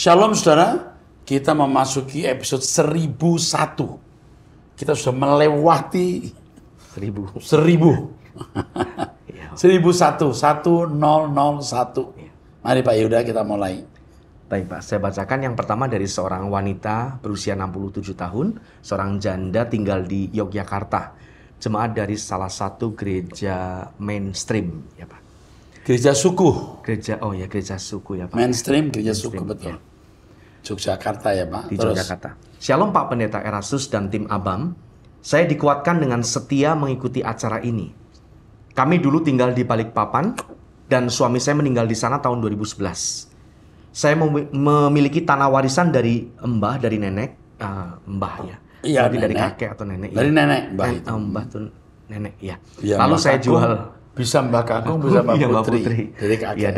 Shalom saudara, kita memasuki episode 1001. Kita sudah melewati 1000. 1001. Mari Pak Yuda kita mulai. Baik Pak, saya bacakan yang pertama dari seorang wanita berusia 67 tahun, seorang janda tinggal di Yogyakarta, jemaat dari salah satu gereja mainstream, ya Pak. Gereja suku. Gereja suku ya Pak. Mainstream, gereja suku, betul. Ya. Yogyakarta ya Pak. Di Yogyakarta. Shalom Pak Pendeta Erastus dan tim ABAM. Saya dikuatkan dengan setia mengikuti acara ini. Kami dulu tinggal di Balikpapan dan suami saya meninggal di sana tahun 2011. Saya memiliki tanah warisan dari nenek, mbah ya. Iya, dari kakek atau nenek. Dari ya. nenek, mbah itu. Mbah tuh nenek ya. Ya, lalu saya jual. Bisa Mbah Kakung, bisa Mbah Putri. Dari kakek.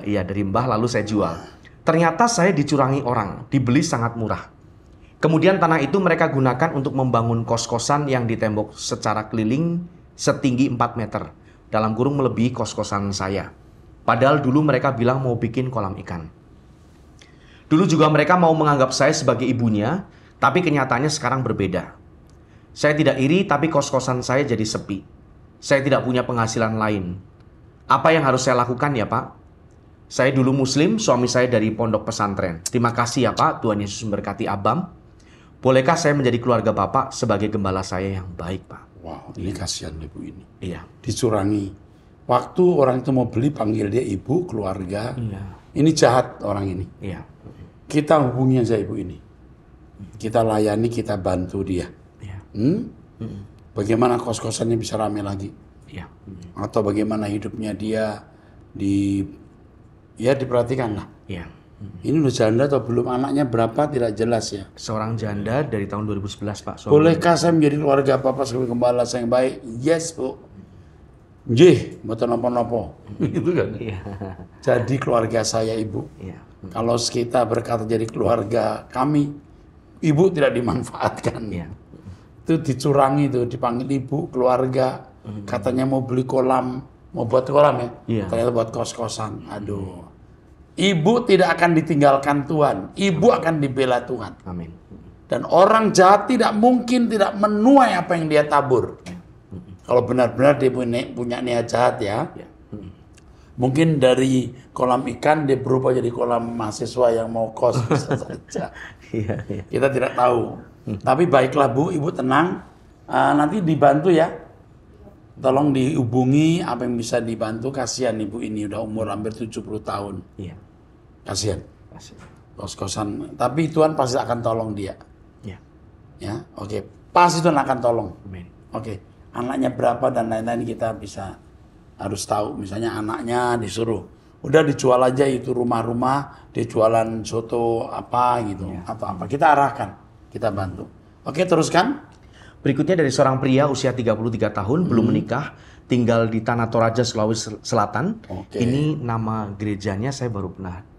Dari mbah lalu saya jual. Ternyata saya dicurangi orang, dibeli sangat murah. Kemudian tanah itu mereka gunakan untuk membangun kos-kosan yang ditembok secara keliling setinggi 4 meter. Dalam kurung melebihi kos-kosan saya. Padahal dulu mereka bilang mau bikin kolam ikan. Dulu juga mereka mau menganggap saya sebagai ibunya, tapi kenyataannya sekarang berbeda. Saya tidak iri, tapi kos-kosan saya jadi sepi. Saya tidak punya penghasilan lain. Apa yang harus saya lakukan ya Pak? Saya dulu muslim, suami saya dari pondok pesantren. Terima kasih ya Pak, Tuhan Yesus memberkati ABAM. Bolehkah saya menjadi keluarga Bapak sebagai gembala saya yang baik Pak? Wow, ini kasihan ibu ini. Iya. Dicurangi. Waktu orang itu mau beli panggil dia ibu, keluarga. Iya. Ini jahat orang ini. Iya. Kita hubungi aja ibu ini. Kita layani, kita bantu dia. Iya. Bagaimana kos-kosannya bisa rame lagi? Iya. Atau bagaimana hidupnya dia diperhatikan lah. Iya. Ini udah janda atau belum, anaknya berapa tidak jelas ya. Seorang janda dari tahun 2011 Pak. Bolehkah saya menjadi keluarga Bapak sebagai gembala saya yang baik? Yes Bu. Jih, betul nopo-nopo. Gitu kan. Iya. Jadi keluarga saya Ibu. Iya. Kalau kita berkata jadi keluarga kami, Ibu tidak dimanfaatkan. Iya. Itu dicurangi tuh, dipanggil Ibu, keluarga. Katanya mau beli kolam, mau buat kolam ya. Iya. Ternyata buat kos-kosan. Aduh. Ibu tidak akan ditinggalkan Tuhan. Ibu akan dibela Tuhan. Amin. Dan orang jahat tidak mungkin tidak menuai apa yang dia tabur. Kalau benar-benar dia punya niat jahat ya. Mungkin dari kolam ikan dia berubah jadi kolam mahasiswa yang mau kos bisa saja. Kita tidak tahu. Tapi baiklah Bu, Ibu tenang. Nanti dibantu ya. Tolong dihubungi apa yang bisa dibantu. Kasihan Ibu ini udah umur hampir 70 tahun. Iya. Kasihan. Kos-kosan. Tapi Tuhan pasti akan tolong dia. Iya. Ya, oke. Pasti Tuhan akan tolong. Amin. Oke. Anaknya berapa dan lain-lain kita bisa harus tahu. Misalnya anaknya disuruh, udah dijual aja itu rumah-rumah, dia jualan soto apa gitu, atau apa. Kita arahkan, kita bantu. Oke, teruskan. Berikutnya dari seorang pria usia 33 tahun, belum menikah, tinggal di Tanah Toraja, Sulawesi Selatan. Oke. Ini nama gerejanya saya baru pernah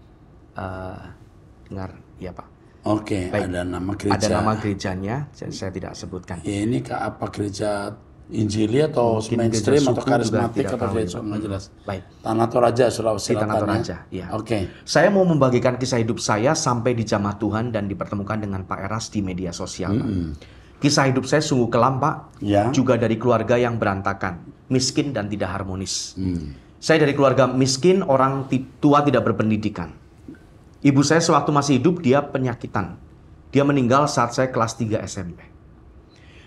dengar, ya Pak. Oke, Baik. ada nama gereja. Ada nama gerejanya, saya tidak sebutkan. Ya, ini apa gereja Injili atau Mungkin mainstream gereja atau suku karismatik juga atau tidak gereja tahu, nggak jelas. Baik. Tanah Toraja, Sulawesi Di Selatan. Tanah Toraja, ya. Oke. Saya mau membagikan kisah hidup saya sampai di Jamaah Tuhan dan dipertemukan dengan Pak Eras di media sosial. Pak. Kisah hidup saya sungguh kelam Pak, Ya. juga dari keluarga yang berantakan, miskin dan tidak harmonis. Saya dari keluarga miskin, orang tua tidak berpendidikan. Ibu saya sewaktu masih hidup dia penyakitan. Dia meninggal saat saya kelas 3 SMP.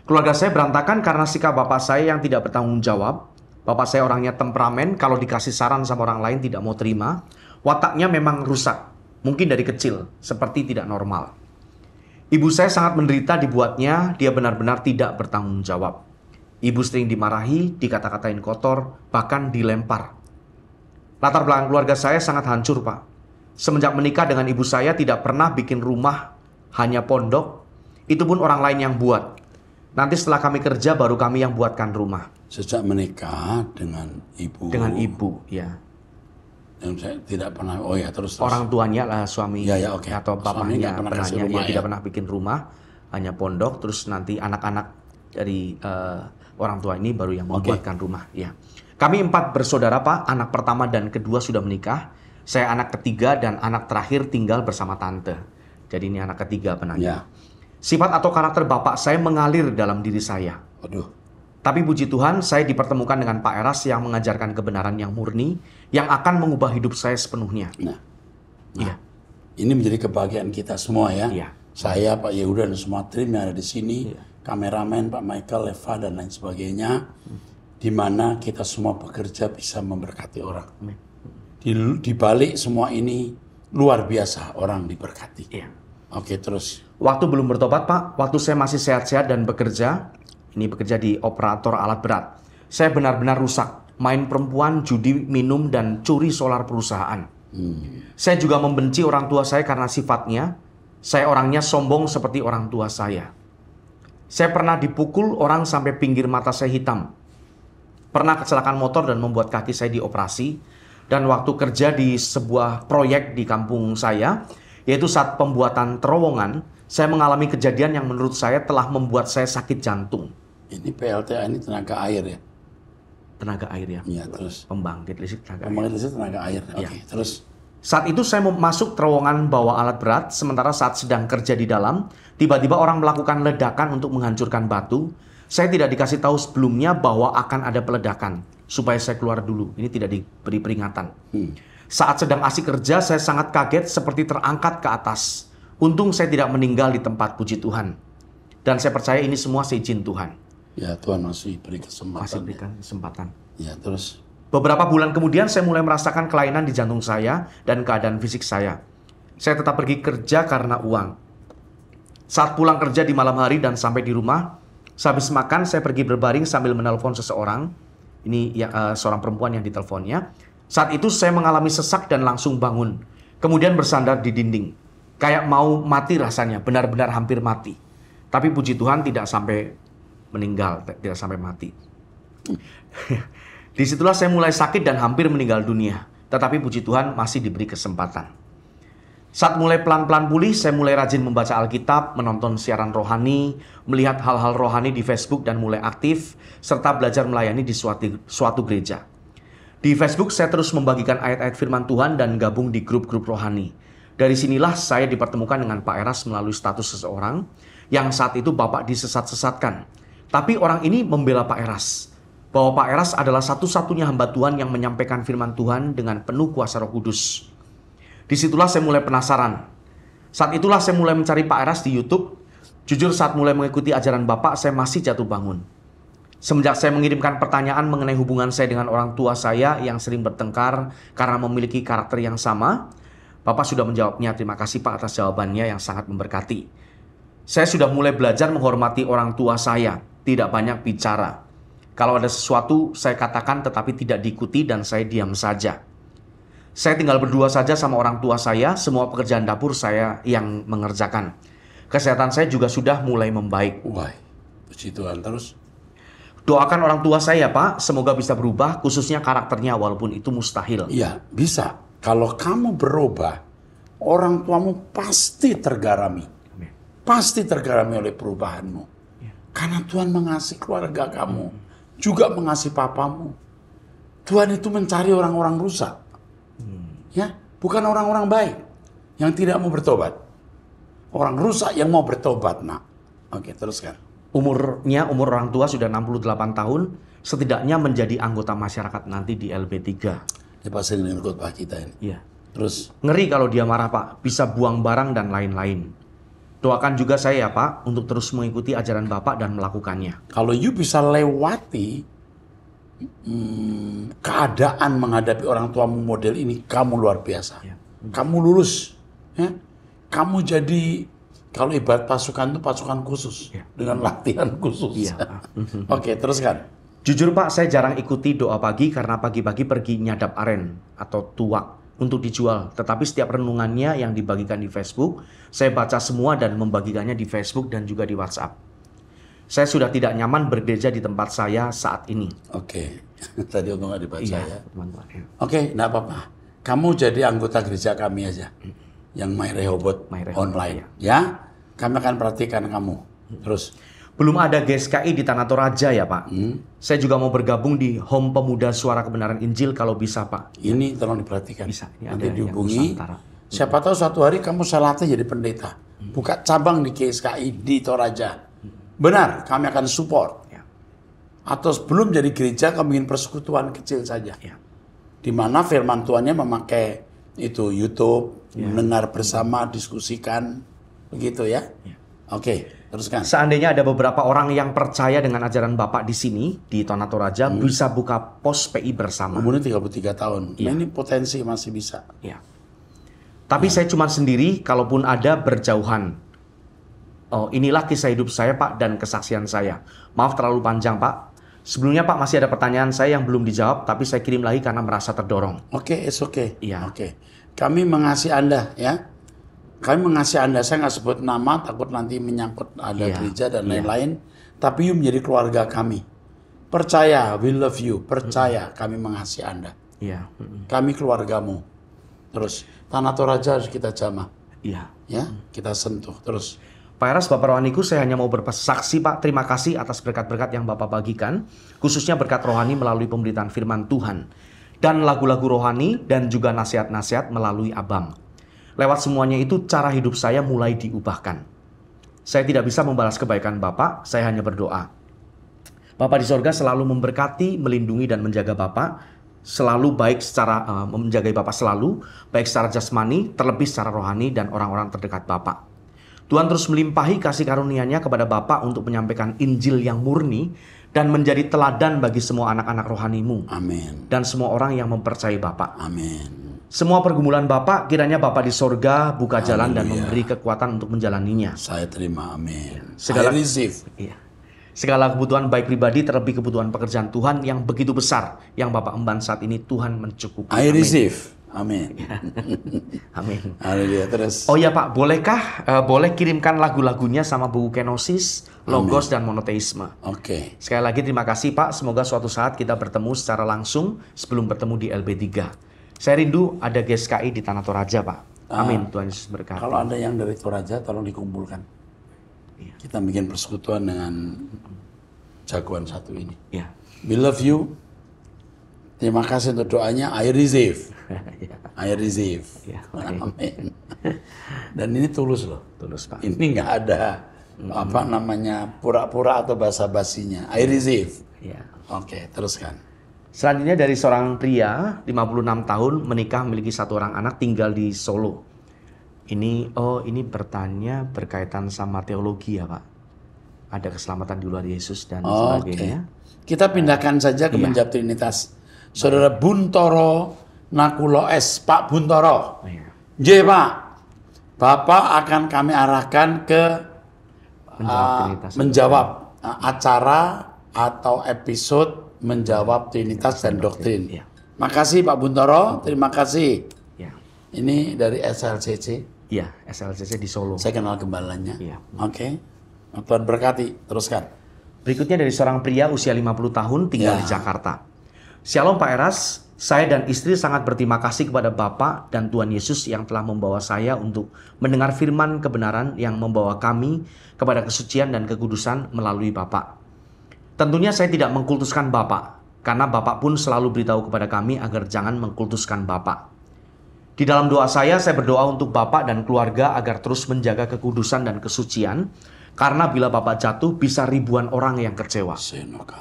Keluarga saya berantakan karena sikap bapak saya yang tidak bertanggung jawab. Bapak saya orangnya temperamen, kalau dikasih saran sama orang lain tidak mau terima. Wataknya memang rusak, mungkin dari kecil, seperti tidak normal. Ibu saya sangat menderita dibuatnya, dia benar-benar tidak bertanggung jawab. Ibu sering dimarahi, dikata-katain kotor, bahkan dilempar. Latar belakang keluarga saya sangat hancur, Pak. Semenjak menikah dengan ibu saya tidak pernah bikin rumah, hanya pondok. Itu pun orang lain yang buat. Nanti setelah kami kerja baru kami yang buatkan rumah. Sejak menikah dengan ibu. Dengan ibu, ya. Yang saya tidak pernah, terus. Orang tuanya lah suami oke. atau Suami nggak bapaknya pernah kasih rumah, tidak pernah bikin rumah, hanya pondok. Terus nanti anak-anak dari orang tua ini baru yang membuatkan rumah. Ya, kami 4 bersaudara Pak, anak pertama dan kedua sudah menikah. Saya anak ketiga dan anak terakhir tinggal bersama tante. Jadi ini anak ketiga penanya. Ya. Sifat atau karakter bapak saya mengalir dalam diri saya. Aduh. Tapi puji Tuhan, saya dipertemukan dengan Pak Eras yang mengajarkan kebenaran yang murni, yang akan mengubah hidup saya sepenuhnya. Iya. Ini menjadi kebahagiaan kita semua ya. Iya. Saya, Pak Yehuda, dan semua tim yang ada di sini, kameramen, Pak Michael, Leva, dan lain sebagainya, di mana kita semua bekerja bisa memberkati orang. Di balik semua ini, luar biasa orang diberkati. Iya. Oke, terus. Waktu belum bertobat, Pak, waktu saya masih sehat-sehat dan bekerja, ini bekerja di operator alat berat, saya benar-benar rusak. Main perempuan, judi, minum, dan curi solar perusahaan. Saya juga membenci orang tua saya karena sifatnya, saya orangnya sombong seperti orang tua saya. Saya pernah dipukul orang sampai pinggir mata saya hitam. Pernah kecelakaan motor dan membuat kaki saya dioperasi. Dan waktu kerja di sebuah proyek di kampung saya, yaitu saat pembuatan terowongan, saya mengalami kejadian yang menurut saya telah membuat saya sakit jantung. Ini PLTA ini tenaga air ya? Tenaga air ya? Iya, terus. Pembangkit listrik tenaga air. Pembangkit listrik tenaga air. Oke, terus. Saat itu saya masuk terowongan bawa alat berat, sementara saat sedang kerja di dalam, tiba-tiba orang melakukan ledakan untuk menghancurkan batu. Saya tidak dikasih tahu sebelumnya bahwa akan ada peledakan, supaya saya keluar dulu. Ini tidak diberi peringatan. Saat sedang asik kerja, saya sangat kaget seperti terangkat ke atas. Untung saya tidak meninggal di tempat, puji Tuhan. Dan saya percaya ini semua seizin Tuhan. Ya, Tuhan masih beri kesempatan. Masih berikan kesempatan. Ya, terus. Beberapa bulan kemudian saya mulai merasakan kelainan di jantung saya dan keadaan fisik saya. Saya tetap pergi kerja karena uang. Saat pulang kerja di malam hari dan sampai di rumah, sehabis makan saya pergi berbaring sambil menelpon seseorang. Ini ya, seorang perempuan yang diteleponnya. Saat itu saya mengalami sesak dan langsung bangun. Kemudian bersandar di dinding. Kayak mau mati rasanya, benar-benar hampir mati. Tapi puji Tuhan tidak sampai meninggal, tidak sampai mati. Disitulah saya mulai sakit dan hampir meninggal dunia. Tetapi puji Tuhan masih diberi kesempatan. Saat mulai pelan-pelan pulih, saya mulai rajin membaca Alkitab, menonton siaran rohani, melihat hal-hal rohani di Facebook dan mulai aktif, serta belajar melayani di suatu gereja. Di Facebook saya terus membagikan ayat-ayat firman Tuhan dan gabung di grup-grup rohani. Dari sinilah saya dipertemukan dengan Pak Eras melalui status seseorang yang saat itu Bapak disesat-sesatkan. Tapi orang ini membela Pak Eras. Bahwa Pak Eras adalah satu-satunya hamba Tuhan yang menyampaikan firman Tuhan dengan penuh kuasa Roh Kudus. Disitulah saya mulai penasaran. Saat itulah saya mulai mencari Pak Eras di YouTube. Jujur saat mulai mengikuti ajaran Bapak, saya masih jatuh bangun. Semenjak saya mengirimkan pertanyaan mengenai hubungan saya dengan orang tua saya yang sering bertengkar karena memiliki karakter yang sama, Bapak sudah menjawabnya. Terima kasih Pak atas jawabannya yang sangat memberkati. Saya sudah mulai belajar menghormati orang tua saya, tidak banyak bicara. Kalau ada sesuatu saya katakan tetapi tidak diikuti dan saya diam saja. Saya tinggal berdua saja sama orang tua saya, semua pekerjaan dapur saya yang mengerjakan. Kesehatan saya juga sudah mulai membaik. Wah, puji Tuhan. Terus? Doakan orang tua saya Pak, semoga bisa berubah, khususnya karakternya walaupun itu mustahil. Iya, bisa. Kalau kamu berubah, orang tuamu pasti tergarami. Pasti tergarami oleh perubahanmu. Karena Tuhan mengasihi keluarga kamu, juga mengasihi papamu. Tuhan itu mencari orang-orang rusak. Ya, bukan orang-orang baik yang tidak mau bertobat. Orang rusak yang mau bertobat, nak. Oke, teruskan. Umur orang tua sudah 68 tahun, setidaknya menjadi anggota masyarakat nanti di LB3. Dia pasti dengan khotbah kita ini. Iya. Terus? Ngeri kalau dia marah Pak, bisa buang barang dan lain-lain. Doakan juga saya ya Pak, untuk terus mengikuti ajaran Bapak dan melakukannya. Kalau you bisa lewati keadaan menghadapi orang tuamu model ini, kamu luar biasa. Ya. Kamu lulus. Ya. Kamu jadi, kalau ibarat pasukan itu pasukan khusus. Ya. Dengan latihan khusus. Ya. Oke, teruskan. Jujur Pak, saya jarang ikuti doa pagi karena pagi-pagi pergi nyadap aren atau tuak untuk dijual. Tetapi setiap renungannya yang dibagikan di Facebook, saya baca semua dan membagikannya di Facebook dan juga di WhatsApp. Saya sudah tidak nyaman bergereja di tempat saya saat ini. Oke, tadi untung nggak dibaca ya. Teman-teman. Oke, nggak apa-apa. Kamu jadi anggota gereja kami aja, yang My Rehoboth online. Ya, kami akan perhatikan kamu. Terus. Belum ada GSKI di Tanah Toraja ya Pak. Saya juga mau bergabung di Home Pemuda Suara Kebenaran Injil kalau bisa Pak. Ini tolong diperhatikan. Bisa. Ini Nanti ada dihubungi. yang Nusantara. Siapa tahu suatu hari kamu saya latih jadi pendeta. Buka cabang di GSKI di Toraja. Benar, kami akan support. Ya. Atau sebelum jadi gereja, kamu ingin persekutuan kecil saja. Ya. Di mana firman Tuhannya memakai itu YouTube, mendengar bersama, diskusikan, begitu ya. Oke, teruskan. Seandainya ada beberapa orang yang percaya dengan ajaran Bapak di sini, di Tanah Toraja, bisa buka pos PI bersama. Umurnya 33 tahun. Nah, ini potensi masih bisa. Ya. Tapi saya cuma sendiri, kalaupun ada berjauhan. Oh, inilah kisah hidup saya Pak dan kesaksian saya. Maaf terlalu panjang Pak. Sebelumnya Pak masih ada pertanyaan saya yang belum dijawab, tapi saya kirim lagi karena merasa terdorong. Oke, it's okay. Iya. Oke. Kami mengasihi Anda ya. Kami mengasihi Anda. Saya nggak sebut nama, takut nanti menyangkut ada gereja dan lain-lain. Tapi you menjadi keluarga kami. Percaya, we love you. Percaya, kami mengasihi Anda. Iya. Kami keluargamu. Terus, Tanah Toraja harus kita jamah. Iya. Ya, kita sentuh. Terus. Pak Eras, Bapak rohaniku, saya hanya mau bersaksi Pak. Terima kasih atas berkat-berkat yang Bapak bagikan. Khususnya berkat rohani melalui pemberitaan firman Tuhan. Dan lagu-lagu rohani dan juga nasihat-nasihat melalui Abang. Lewat semuanya itu cara hidup saya mulai diubahkan. Saya tidak bisa membalas kebaikan Bapak, saya hanya berdoa. Bapak di sorga selalu memberkati, melindungi dan menjaga Bapak. Selalu baik secara, menjaga Bapak selalu, baik secara jasmani, terlebih secara rohani dan orang-orang terdekat Bapak. Tuhan terus melimpahi kasih karunia-Nya kepada Bapak untuk menyampaikan Injil yang murni dan menjadi teladan bagi semua anak-anak rohanimu. Amin. Dan semua orang yang mempercayai Bapak. Amin. Semua pergumulan Bapak, kiranya Bapak di sorga buka jalan dan memberi kekuatan untuk menjalaninya. Saya terima, amin. Segala- I receive. Iya. Segala kebutuhan baik pribadi terlebih kebutuhan pekerjaan Tuhan yang begitu besar yang Bapak emban saat ini Tuhan mencukupi. I Amin. receive. Amin. Amin. Haleluya. Terus. Oh ya Pak, bolehkah boleh kirimkan lagu-lagunya sama buku Kenosis, Logos dan Monoteisme. Oke. Sekali lagi terima kasih Pak. Semoga suatu saat kita bertemu secara langsung sebelum bertemu di LB3. Saya rindu ada GSKI di Tanah Toraja Pak. Amin. Tuhan Yesus berkati. Kalau ada yang dari Toraja, tolong dikumpulkan. Kita bikin persekutuan dengan jagoan satu ini. Ya. We love you. Terima kasih untuk doanya. I receive. I receive. Ya, Amin. Dan ini tulus loh. Tulus Pak. Ini nggak ada apa namanya pura-pura atau basa-basinya. I receive. Ya. Oke, teruskan. Selanjutnya dari seorang pria 56 tahun menikah memiliki satu orang anak tinggal di Solo. Ini bertanya berkaitan sama teologi ya Pak. Ada keselamatan di luar Yesus dan sebagainya. Kita pindahkan saja ke menjawab Trinitas. Saudara Buntoro Nakulo S. Pak Buntoro. Iya. J Pak. Bapak akan kami arahkan ke menjawab acara atau episode menjawab Trinitas dan doktrin. Iya. Makasih Pak Buntoro, terima kasih. Ya. Ini dari SLCC. Iya, SLCC di Solo. Saya kenal gembalanya. Iya. Oke. Tuhan berkati, teruskan. Berikutnya dari seorang pria usia 50 tahun tinggal di Jakarta. Shalom Pak Eras, saya dan istri sangat berterima kasih kepada Bapak dan Tuhan Yesus yang telah membawa saya untuk mendengar firman kebenaran yang membawa kami kepada kesucian dan kekudusan melalui Bapak. Tentunya saya tidak mengkultuskan Bapak, karena Bapak pun selalu beritahu kepada kami agar jangan mengkultuskan Bapak. Di dalam doa saya berdoa untuk Bapak dan keluarga agar terus menjaga kekudusan dan kesucian, karena bila Bapak jatuh bisa ribuan orang yang kecewa.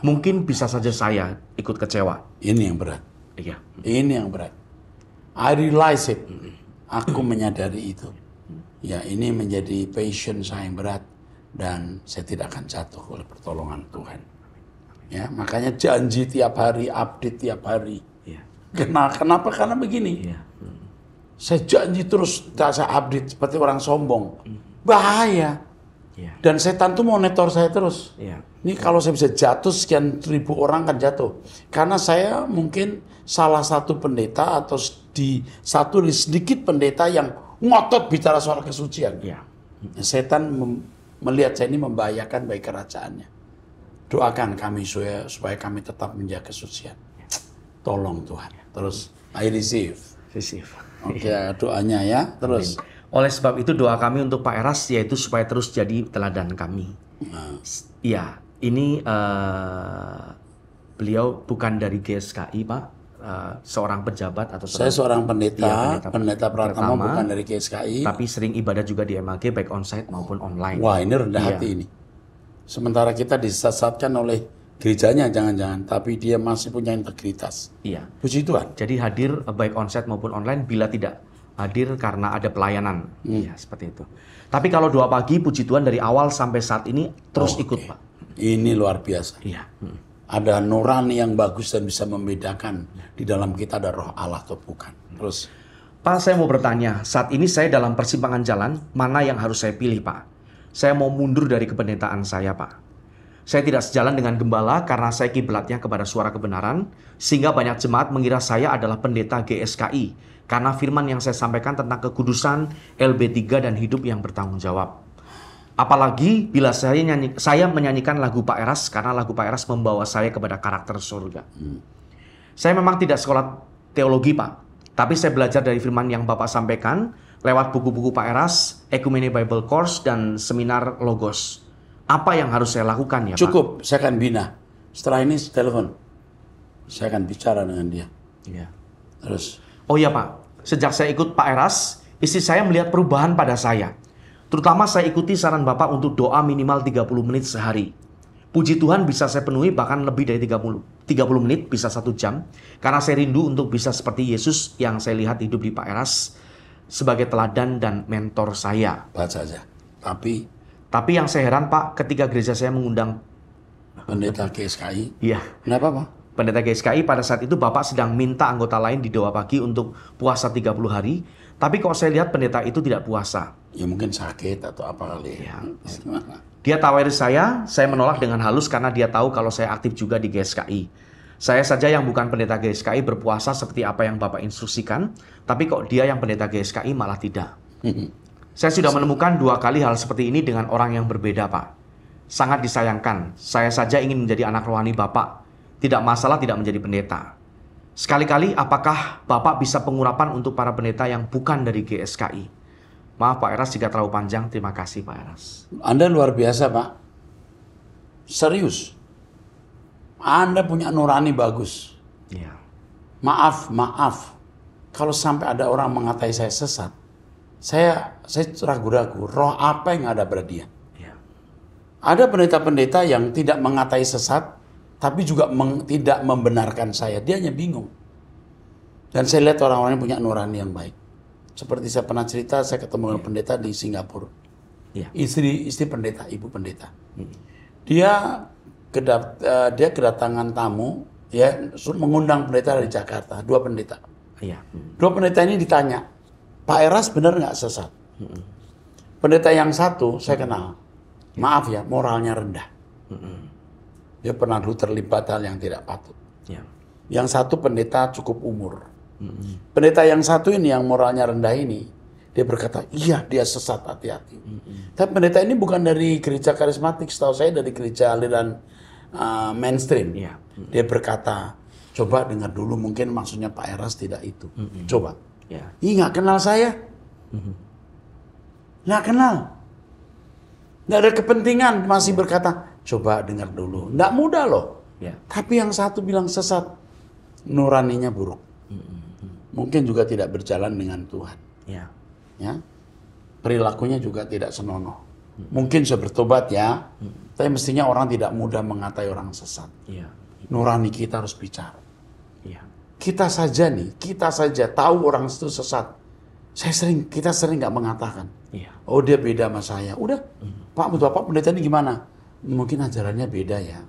Mungkin bisa saja saya ikut kecewa. Ini yang berat. Iya. Ini yang berat. I realize it. Aku menyadari itu. Ya, ini menjadi passion saya yang berat. Dan saya tidak akan jatuh oleh pertolongan Tuhan. Ya, makanya janji tiap hari, update tiap hari. Iya. Kenapa? Karena begini. Iya. Saya janji terus, saya update seperti orang sombong. Bahaya. Iya. Dan setan tuh monitor saya terus. Iya. Ini kalau saya bisa jatuh, sekian ribu orang kan jatuh. Karena saya mungkin salah satu pendeta atau sedikit pendeta yang ngotot bicara soal kesucian. Iya. Setan melihat saya ini membahayakan bagi kerajaannya. Doakan kami supaya kami tetap menjaga kesucian. Tolong Tuhan. Terus, I receive. Oke, doanya ya. Terus. Oleh sebab itu doa kami untuk Pak Eras yaitu supaya terus jadi teladan kami. Iya, ini beliau bukan dari GSKI, Pak. Seorang pejabat atau Saya seorang pendeta, Iya, pendeta Pratama, bukan dari GSKI. tapi sering ibadah juga di MAG baik onsite maupun online. Wah, ini rendah Iya. hati ini. Sementara kita disesatkan oleh gerejanya jangan-jangan, tapi dia masih punya integritas. Iya. Puji Tuhan. Jadi hadir baik onsite maupun online bila tidak hadir karena ada pelayanan. Iya, seperti itu. Tapi kalau doa pagi, puji Tuhan dari awal sampai saat ini terus ikut, Pak. Ini luar biasa. Iya. Ada nurani yang bagus dan bisa membedakan di dalam kita ada roh Allah atau bukan. Terus, Pak, saya mau bertanya, saat ini saya dalam persimpangan jalan, mana yang harus saya pilih, Pak? Saya mau mundur dari kependetaan saya, Pak. Saya tidak sejalan dengan gembala karena saya kiblatnya kepada suara kebenaran, sehingga banyak jemaat mengira saya adalah pendeta GSKI, karena firman yang saya sampaikan tentang kekudusan, LB3 dan hidup yang bertanggung jawab. Apalagi bila saya menyanyikan lagu Pak Eras, karena lagu Pak Eras membawa saya kepada karakter surga. Saya memang tidak sekolah teologi, Pak. Tapi saya belajar dari firman yang Bapak sampaikan lewat buku-buku Pak Eras, Ecumene Bible Course, dan seminar Logos. Apa yang harus saya lakukan ya, Pak? cukup, saya akan bina. Setelah ini telepon. Saya akan bicara dengan dia. Iya. Terus, Oh iya, Pak. Sejak saya ikut Pak Eras, istri saya melihat perubahan pada saya. Terutama saya ikuti saran Bapak untuk doa minimal 30 menit sehari. Puji Tuhan bisa saya penuhi bahkan lebih dari 30 menit, bisa 1 jam. Karena saya rindu untuk bisa seperti Yesus yang saya lihat hidup di Pak Eras sebagai teladan dan mentor saya. baca saja. Tapi yang saya heran, Pak, ketika gereja saya mengundang Pendeta GSKI, Iya, kenapa Pak? pendeta GSKI pada saat itu Bapak sedang minta anggota lain di doa pagi untuk puasa 30 hari. Tapi kok saya lihat pendeta itu tidak puasa. Ya mungkin sakit atau apa kali ya. Dia tawari saya menolak dengan halus karena dia tahu kalau saya aktif juga di GSKI. Saya saja yang bukan pendeta GSKI berpuasa seperti apa yang Bapak instruksikan, tapi kok dia yang pendeta GSKI malah tidak. Saya sudah menemukan 2 kali hal seperti ini dengan orang yang berbeda, Pak. Sangat disayangkan, saya saja ingin menjadi anak rohani Bapak. Tidak masalah tidak menjadi pendeta. Sekali-kali apakah Bapak bisa pengurapan untuk para pendeta yang bukan dari GSKI? Maaf Pak Eras jika terlalu panjang, terima kasih Pak Eras. Anda luar biasa Pak. Serius. Anda punya nurani bagus. Iya. Maaf. Kalau sampai ada orang mengatai saya sesat, saya ragu-ragu, roh apa yang ada pada dia? Iya. Ada pendeta-pendeta yang tidak mengatai sesat, tapi juga tidak membenarkan saya. Dia hanya bingung. Dan saya lihat orang-orang yang punya nurani yang baik. Seperti saya pernah cerita, saya ketemu dengan pendeta di Singapura. Iya. Istri pendeta, ibu pendeta. Dia kedatangan tamu, ya mengundang pendeta dari Jakarta, 2 pendeta. Iya. 2 pendeta ini ditanya, Pak Eras benar nggak sesat? Pendeta yang satu saya kenal, maaf ya, moralnya rendah. Dia pernah dulu terlibat hal yang tidak patut. Iya. Yang satu pendeta cukup umur. Pendeta yang satu ini yang moralnya rendah ini, dia berkata, iya dia sesat, hati-hati. Tapi pendeta ini bukan dari gereja karismatik, setahu saya dari gereja aliran mainstream. Iya. Dia berkata, coba dengar dulu, mungkin maksudnya Pak Eras tidak itu. Coba. Iya. Ih, nggak kenal saya. Nggak kenal. Nggak ada kepentingan, masih berkata, coba dengar dulu. Nggak mudah loh. Iya. Tapi yang satu bilang sesat, nuraninya buruk. Mungkin juga tidak berjalan dengan Tuhan. Iya. Ya, perilakunya juga tidak senonoh. Mungkin sudah bertobat ya, tapi mestinya orang tidak mudah mengatai orang sesat. Iya. Nurani kita harus bicara. Iya. Kita saja tahu orang itu sesat. Kita sering nggak mengatakan. Iya. Oh dia beda sama saya. Udah, Bapak pendeta ini gimana? Mungkin ajarannya beda ya.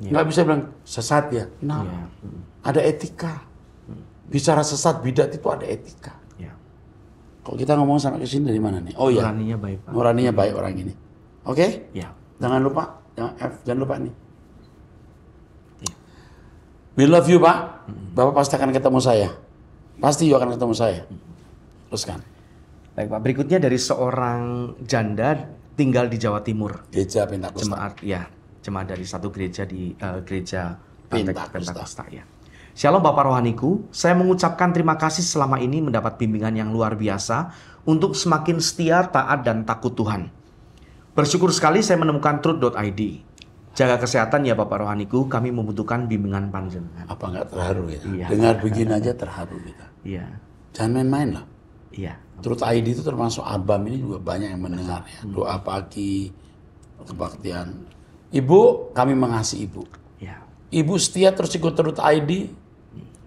Nggak bisa bilang sesat ya. Kenapa? Iya. Ada etika. Bicara sesat bidat itu ada etika. Iya. Kalau kita ngomong sampai ke sini dari mana nih? Oh iya. Nuraninya baik, Pak. Nuraninya baik orang ini. Oke? Iya. Jangan lupa, jangan lupa nih. We love you, Pak. Bapak pasti akan ketemu saya. Pasti you akan ketemu saya. Teruskan. Baik, Pak. Berikutnya dari seorang janda tinggal di Jawa Timur. Gereja Pentakosta. Jemaat dari satu gereja di gereja Pentakosta. Pentakosta ya. Shalom Bapak Rohaniku, saya mengucapkan terima kasih selama ini mendapat bimbingan yang luar biasa untuk semakin setia, taat, dan takut Tuhan. Bersyukur sekali saya menemukan truth.id. Jaga kesehatan ya Bapak Rohaniku, kami membutuhkan bimbingan panjenengan. Apa nggak terharu ya? Iya. Dengar begini aja terharu kita. Iya. Jangan main-main lah. Iya. Truth ID itu termasuk Abam ini juga banyak yang mendengar ya. Doa pagi, kebaktian. Ibu, kami mengasihi Ibu. Iya. Ibu setia terus ikut Truth ID,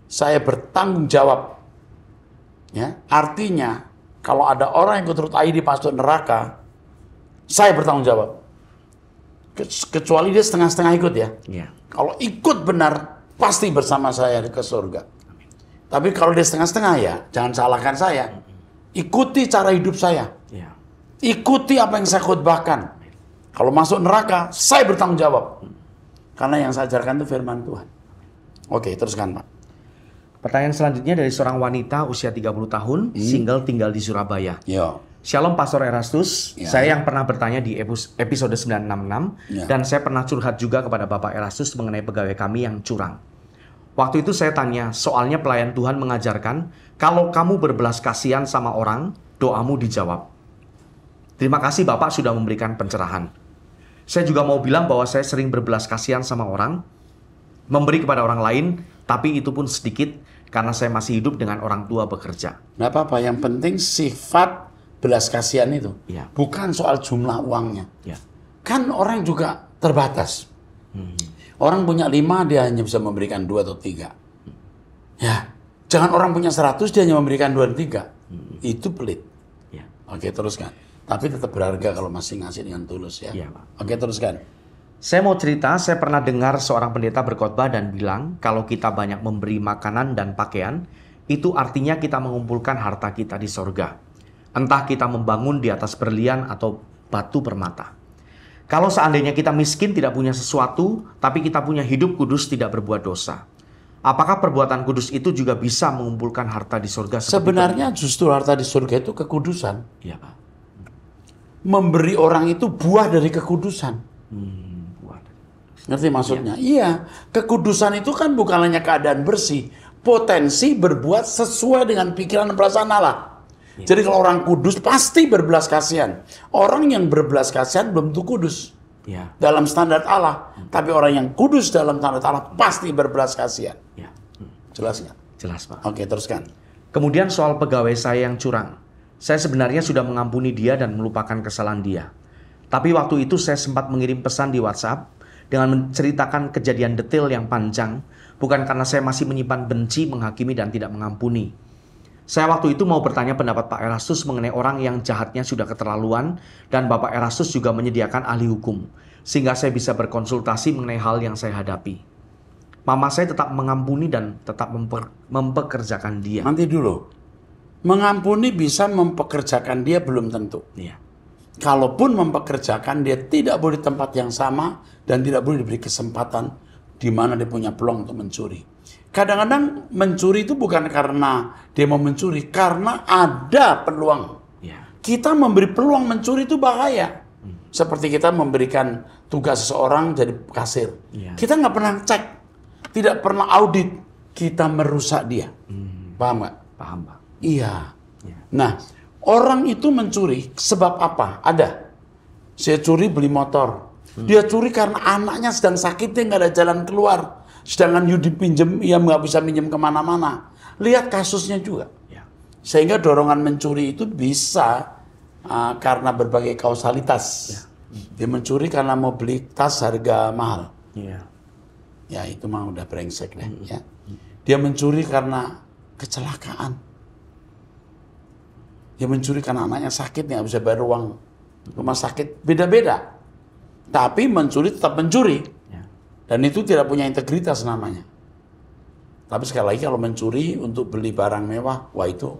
saya bertanggung jawab. Ya, artinya kalau ada orang yang ikut Truth ID masuk neraka, saya bertanggung jawab. Kecuali dia setengah-setengah ikut ya. Iya. Kalau ikut benar, pasti bersama saya ke surga. Tapi kalau dia setengah-setengah ya, jangan salahkan saya. Ikuti cara hidup saya. Iya. Ikuti apa yang saya khotbahkan. Kalau masuk neraka, saya bertanggung jawab. Karena yang saya ajarkan itu firman Tuhan. Oke, teruskan Pak. Pertanyaan selanjutnya dari seorang wanita usia 30 tahun, single tinggal di Surabaya. Yo. Shalom Pastor Erastus, Ya. saya yang pernah bertanya di episode 966 Ya. dan saya pernah curhat juga kepada Bapak Erastus mengenai pegawai kami yang curang. Waktu itu saya tanya, soalnya pelayan Tuhan mengajarkan kalau kamu berbelas kasihan sama orang, doamu dijawab. Terima kasih Bapak sudah memberikan pencerahan. Saya juga mau bilang bahwa saya sering berbelas kasihan sama orang, memberi kepada orang lain, tapi itu pun sedikit karena saya masih hidup dengan orang tua bekerja. Nggak apa-apa, yang penting sifat belas kasihan itu. Ya. Bukan soal jumlah uangnya. Ya. Kan orang juga terbatas. Orang punya 5, dia hanya bisa memberikan 2 atau 3. Ya, jangan orang punya 100, dia hanya memberikan 2 dan 3. Itu pelit. Ya. Oke, teruskan. Tapi tetap berharga kalau masih ngasih dengan tulus ya. Iya, Pak. Oke, teruskan. Saya mau cerita, saya pernah dengar seorang pendeta berkhotbah dan bilang kalau kita banyak memberi makanan dan pakaian, itu artinya kita mengumpulkan harta kita di sorga. Entah kita membangun di atas berlian atau batu permata. Kalau seandainya kita miskin tidak punya sesuatu, tapi kita punya hidup kudus tidak berbuat dosa. Apakah perbuatan kudus itu juga bisa mengumpulkan harta di surga? Sebenarnya justru harta di surga itu kekudusan. Iya, Pak. Memberi orang itu buah dari kekudusan. Buat. Ngerti maksudnya? Iya. Kekudusan itu kan bukan hanya keadaan bersih. Potensi berbuat sesuai dengan pikiran dan perasaan Allah. Jadi kalau orang kudus pasti berbelas kasihan. Orang yang berbelas kasihan belum tentu kudus. Ya. Dalam standar Allah. Tapi orang yang kudus dalam standar Allah pasti berbelas kasihan. Ya. Jelas nggak? Jelas, Pak. Oke, teruskan. Kemudian soal pegawai saya yang curang. Saya sebenarnya sudah mengampuni dia dan melupakan kesalahan dia. Tapi waktu itu saya sempat mengirim pesan di WhatsApp dengan menceritakan kejadian detail yang panjang, bukan karena saya masih menyimpan benci, menghakimi, dan tidak mengampuni. Saya waktu itu mau bertanya pendapat Pak Erastus mengenai orang yang jahatnya sudah keterlaluan, dan Bapak Erastus juga menyediakan ahli hukum, sehingga saya bisa berkonsultasi mengenai hal yang saya hadapi. Mama saya tetap mengampuni dan tetap mempekerjakan dia. Nanti dulu. Mengampuni bisa mempekerjakan dia belum tentu. Iya. Kalaupun mempekerjakan dia tidak boleh di tempat yang sama dan tidak boleh diberi kesempatan di mana dia punya peluang untuk mencuri. Kadang-kadang mencuri itu bukan karena dia mau mencuri, karena ada peluang. Iya. Kita memberi peluang mencuri itu bahaya. Seperti kita memberikan tugas seseorang jadi kasir. Iya. Kita nggak pernah cek, tidak pernah audit, kita merusak dia. Paham nggak? Paham, Pak. Iya. Iya. Nah, orang itu mencuri sebab apa? Ada. Saya curi beli motor. Dia curi karena anaknya sedang sakit, dia nggak ada jalan keluar. Sedangkan Yudi pinjem, ia nggak bisa pinjam kemana-mana. Lihat kasusnya juga. Ya. Sehingga dorongan mencuri itu bisa karena berbagai kausalitas. Ya. Dia mencuri karena mau beli tas harga mahal. Iya. Ya itu mah udah brengsek deh. Ya. Dia mencuri karena kecelakaan. Dia mencuri karena anaknya sakit, nggak bisa bayar uang rumah sakit. Beda-beda. Tapi mencuri tetap mencuri. Ya. Dan itu tidak punya integritas namanya. Tapi sekali lagi kalau mencuri untuk beli barang mewah, wah itu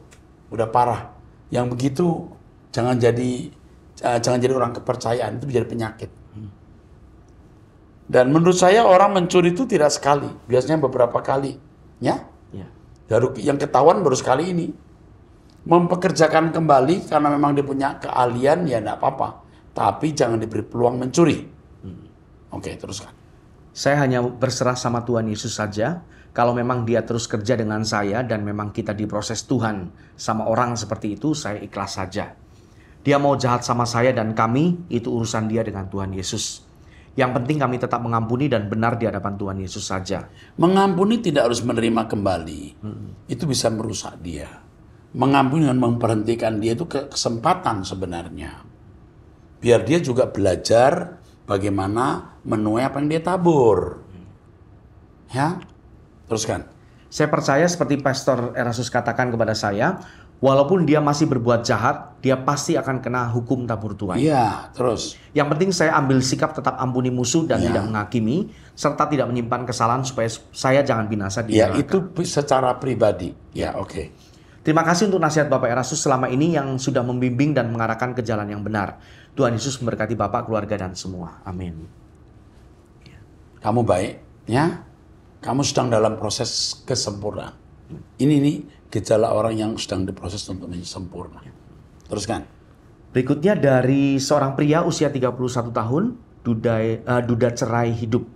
udah parah. Yang begitu jangan jadi orang kepercayaan, itu menjadi penyakit. Dan menurut saya orang mencuri itu tidak sekali, biasanya beberapa kali. Ya? Ya. Yang ketahuan baru sekali ini. Mempekerjakan kembali karena memang dia punya keahlian, ya enggak apa-apa. Tapi jangan diberi peluang mencuri. Oke, teruskan. Saya hanya berserah sama Tuhan Yesus saja. Kalau memang dia terus kerja dengan saya dan memang kita diproses Tuhan sama orang seperti itu, saya ikhlas saja. Dia mau jahat sama saya dan kami, itu urusan dia dengan Tuhan Yesus. Yang penting kami tetap mengampuni dan benar di hadapan Tuhan Yesus saja. Mengampuni tidak harus menerima kembali. Itu bisa merusak dia. Mengampuni dan memberhentikan dia itu kesempatan sebenarnya. Biar dia juga belajar bagaimana menuai apa yang dia tabur. Ya, teruskan. Saya percaya seperti Pastor Erastus katakan kepada saya, walaupun dia masih berbuat jahat, dia pasti akan kena hukum tabur tuai. Iya, terus. Yang penting saya ambil sikap tetap ampuni musuh dan tidak menghakimi, serta tidak menyimpan kesalahan supaya saya jangan binasa di neraka. Itu secara pribadi. Ya, oke. Terima kasih untuk nasihat Bapak Erastus selama ini yang sudah membimbing dan mengarahkan ke jalan yang benar. Tuhan Yesus memberkati Bapak, keluarga, dan semua. Amin. Kamu baik, ya. Kamu sedang dalam proses kesempurnaan. Ini nih gejala orang yang sedang diproses untuk menjadi sempurna. Teruskan. Berikutnya dari seorang pria usia 31 tahun, duda cerai hidup,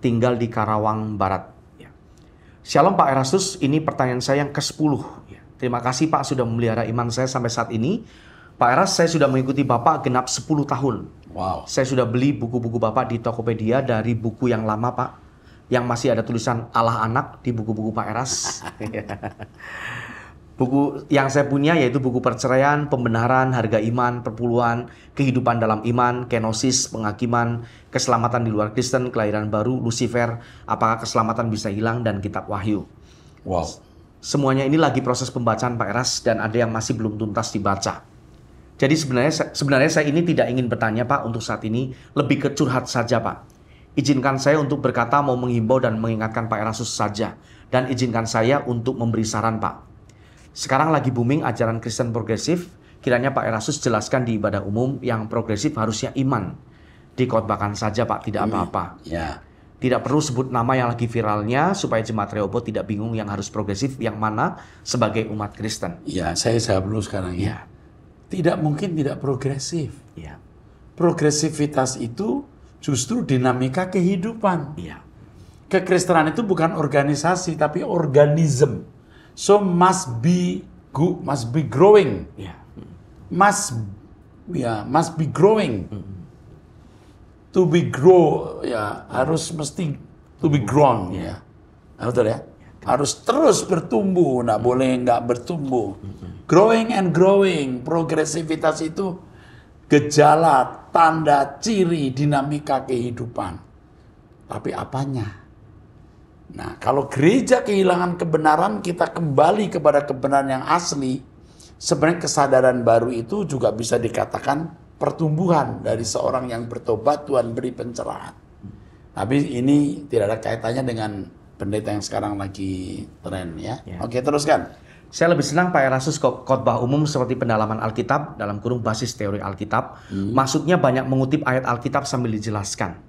tinggal di Karawang Barat. Shalom Pak Erastus, ini pertanyaan saya yang ke-10. Terima kasih Pak sudah memelihara iman saya sampai saat ini. Pak Eras, saya sudah mengikuti Bapak genap 10 tahun. Wow. Saya sudah beli buku-buku Bapak di Tokopedia dari buku yang lama Pak, yang masih ada tulisan Allah Anak di buku-buku Pak Eras. Buku yang saya punya yaitu buku perceraian, pembenaran, harga iman, perpuluhan, kehidupan dalam iman, kenosis, penghakiman, keselamatan di luar Kristen, kelahiran baru, Lucifer, apakah keselamatan bisa hilang, dan kitab Wahyu. Wow. Semuanya ini lagi proses pembacaan Pak Eras dan ada yang masih belum tuntas dibaca. Jadi sebenarnya saya ini tidak ingin bertanya Pak untuk saat ini, lebih ke curhat saja Pak. Izinkan saya untuk berkata mau menghimbau dan mengingatkan Pak Erastus saja, dan izinkan saya untuk memberi saran Pak. Sekarang lagi booming ajaran Kristen progresif, kiranya Pak Erastus jelaskan di ibadah umum yang progresif harusnya iman. Dikotbahkan saja Pak, tidak apa-apa. Ya. Tidak perlu sebut nama yang lagi viralnya supaya jemaat Rehoboth tidak bingung yang harus progresif, yang mana sebagai umat Kristen. Ya, saya jawab dulu sekarang ya. Tidak mungkin tidak progresif. Ya. Progresivitas itu justru dinamika kehidupan. Iya. Kekristenan itu bukan organisasi tapi organism. So must be growing. Ya. Must be growing. To be grow ya harus mesti to be grown ya. Betul ya? Harus terus bertumbuh, nggak boleh nggak bertumbuh. Growing and growing, progresivitas itu gejala, tanda, ciri, dinamika kehidupan. Tapi apanya? Nah, kalau gereja kehilangan kebenaran, kita kembali kepada kebenaran yang asli. Sebenarnya kesadaran baru itu juga bisa dikatakan pertumbuhan dari seorang yang bertobat, Tuhan beri pencerahan. Tapi ini tidak ada kaitannya dengan pendeta yang sekarang lagi tren ya. Oke, teruskan. Saya lebih senang Pak Erastus khotbah umum seperti pendalaman Alkitab, dalam kurung basis teori Alkitab. Maksudnya banyak mengutip ayat Alkitab sambil dijelaskan.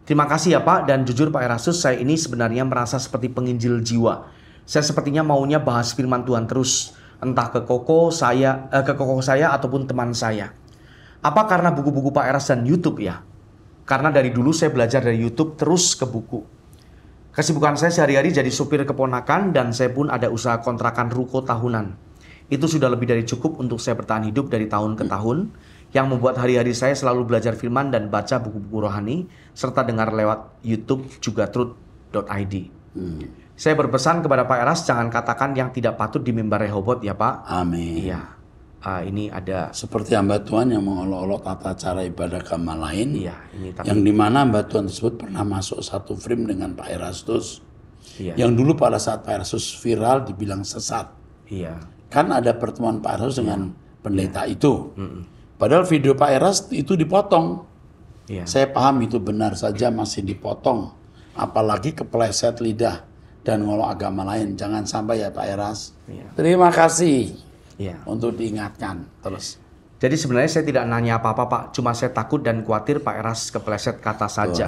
Terima kasih ya Pak, dan jujur Pak Erastus, saya ini sebenarnya merasa seperti penginjil jiwa. Saya sepertinya maunya bahas firman Tuhan terus, entah ke koko saya ataupun teman saya. Apa karena buku-buku Pak Eras dan YouTube ya? Karena dari dulu saya belajar dari YouTube terus ke buku. Kesibukan saya sehari-hari jadi supir keponakan dan saya pun ada usaha kontrakan ruko tahunan. Itu sudah lebih dari cukup untuk saya bertahan hidup dari tahun ke tahun, yang membuat hari-hari saya selalu belajar firman dan baca buku-buku rohani, serta dengar lewat YouTube juga truth.id. Saya berpesan kepada Pak Eras, jangan katakan yang tidak patut di mimbar Rehoboth ya Pak. Amin. Iya. Ini ada seperti hamba Tuhan yang mengolok-olok tata cara ibadah agama lain, yang dimana hamba Tuhan tersebut pernah masuk satu frame dengan Pak Erastus, yang dulu pada saat Pak Erastus viral dibilang sesat. Kan ada pertemuan Pak Erastus dengan pendeta itu, padahal video Pak Erastus itu dipotong. Saya paham itu benar saja masih dipotong, apalagi kepleset lidah dan ngolok agama lain. Jangan sampai ya Pak Eras. Terima kasih. Untuk diingatkan terus. Jadi sebenarnya saya tidak nanya apa-apa Pak, cuma saya takut dan khawatir Pak Eras kepleset kata saja.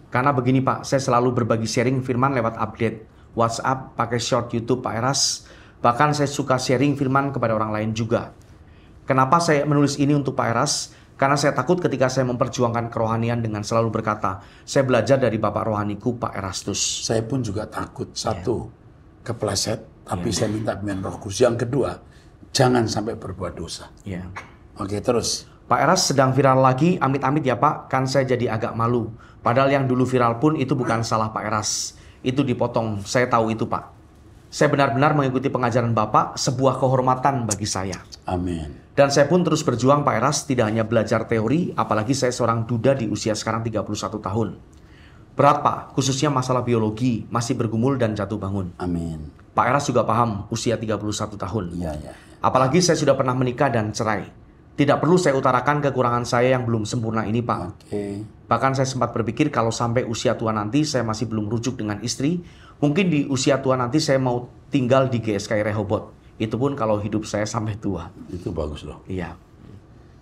Karena begini Pak, saya selalu berbagi sharing firman lewat update WhatsApp, pakai short YouTube Pak Eras. Bahkan saya suka sharing firman kepada orang lain juga. Kenapa saya menulis ini untuk Pak Eras? Karena saya takut ketika saya memperjuangkan kerohanian dengan selalu berkata, saya belajar dari Bapak rohaniku Pak Erastus. Saya pun juga takut, satu, kepleset. Tapi saya minta bimbingan Roh Kudus. Yang kedua, Jangan sampai berbuat dosa. Ya. Oke, terus. Pak Eras sedang viral lagi, amit-amit ya Pak, kan saya jadi agak malu. Padahal yang dulu viral pun itu bukan salah Pak Eras. Itu dipotong, saya tahu itu Pak. Saya benar-benar mengikuti pengajaran Bapak, sebuah kehormatan bagi saya. Amin. Dan saya pun terus berjuang Pak Eras, tidak hanya belajar teori, apalagi saya seorang duda di usia sekarang 31 tahun. Berat Pak, khususnya masalah biologi, masih bergumul dan jatuh bangun. Amin. Pak Eras juga paham, usia 31 tahun. Iya, iya. Apalagi saya sudah pernah menikah dan cerai. Tidak perlu saya utarakan kekurangan saya yang belum sempurna ini Pak. Oke. Bahkan saya sempat berpikir kalau sampai usia tua nanti saya masih belum rujuk dengan istri, mungkin di usia tua nanti saya mau tinggal di GSKI Rehoboth. Itu pun kalau hidup saya sampai tua. Itu bagus loh. Iya.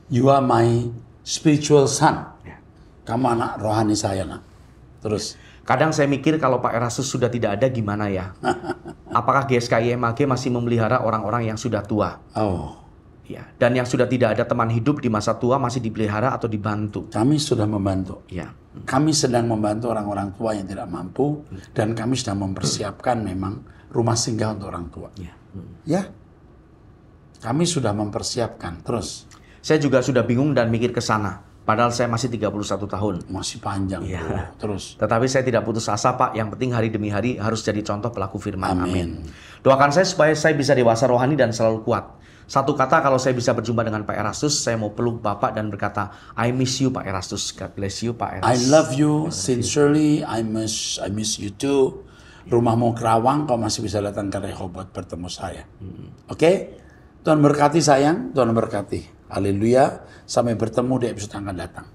You are my spiritual son. Ya. Kamu anak rohani saya, nak. Terus. Kadang saya mikir kalau Pak Erastus sudah tidak ada gimana ya? Apakah GSKI MAG masih memelihara orang-orang yang sudah tua? Oh. Ya. Dan yang sudah tidak ada teman hidup di masa tua masih dipelihara atau dibantu? Kami sudah membantu. Ya. Kami sedang membantu orang-orang tua yang tidak mampu. Dan kami sedang mempersiapkan memang rumah singgah untuk orang tua. Ya. Ya. Kami sudah mempersiapkan. Terus. Saya juga sudah bingung dan mikir ke sana. Padahal saya masih 31 tahun. Masih panjang. Ya. Bro. Terus. Tetapi saya tidak putus asa Pak. Yang penting hari demi hari harus jadi contoh pelaku firman. Amin. Doakan saya supaya saya bisa dewasa rohani dan selalu kuat. Satu kata, kalau saya bisa berjumpa dengan Pak Erastus, saya mau peluk Bapak dan berkata, I miss you Pak Erastus. God bless you Pak Erastus. I love you sincerely. I miss you too. Rumahmu Kerawang, kau masih bisa datang ke Rehoboth bertemu saya. Oke? Tuhan berkati sayang, Tuhan berkati. Haleluya. Sampai bertemu di episode yang akan datang.